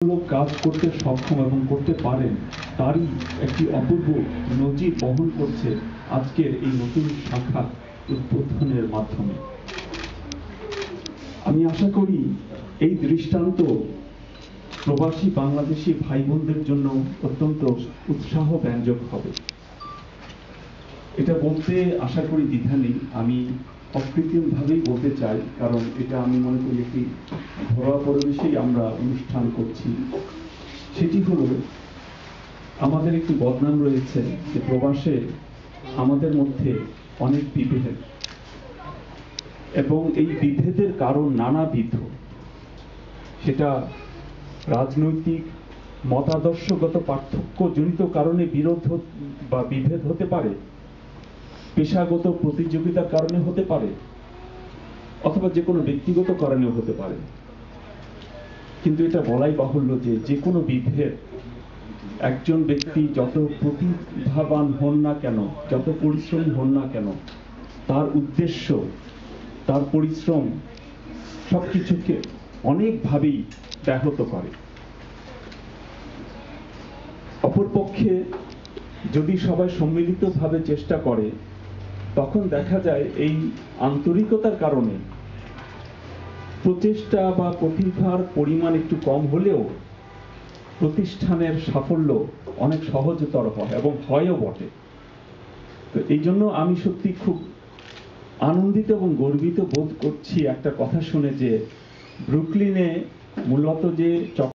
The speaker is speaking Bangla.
কাজ করতে সক্ষম এবং করতে পারেন তারই একটি অপূর্ব নজির বহন করছে আজকের এই নতুন শাখা উদ্বোধনের মাধ্যমে। আমি আশা করি এই দৃষ্টান্ত প্রবাসী বাংলাদেশি ভাই বোনদের জন্য অত্যন্ত উৎসাহ ব্যঞ্জক হবে। এটা বলতে আশা করি দ্বিধা নেই, আমি অকৃত্রিমভাবেই বলতে চাই, কারণ এটা আমি মনে করি একটি ঘরোয়া পরিবেশেই আমরা অনুষ্ঠান করছি। সেটি হলো আমাদের একটি বদনাম রয়েছে যে প্রবাসে আমাদের মধ্যে অনেক বিভেদ, এবং এই বিভেদের কারণ নানাবিধ। সেটা রাজনৈতিক মতাদর্শগত পার্থক্যজনিত কারণে বিরোধ বা বিভেদ হতে পারে, পেশাগত প্রতিযোগিতার কারণে হতে পারে, অথবা যে কোনো ব্যক্তিগত কারণেও হতে পারে। কিন্তু এটা বলাই বাহুল্য যে যে কোনো বিভেদ একজন ব্যক্তি যত প্রতিভাবান হন না কেন, যত পরিশ্রমী হন না কেন, তার উদ্দেশ্য, তার পরিশ্রম সবকিছুকে অনেকভাবেই ব্যাহত করে। অপরপক্ষে যদি সবাই সম্মিলিতভাবে চেষ্টা করে, তখন দেখা যায় এই আন্তরিকতার কারণে প্রচেষ্টা বা প্রতিভার পরিমাণ একটু কম হলেও প্রতিষ্ঠানের সাফল্য অনেক সহজতর হয় এবং হয়ও বটে। তো এই জন্য আমি সত্যি খুব আনন্দিত এবং গর্বিত বোধ করছি একটা কথা শুনে যে ব্রুকলিনে মূলত যে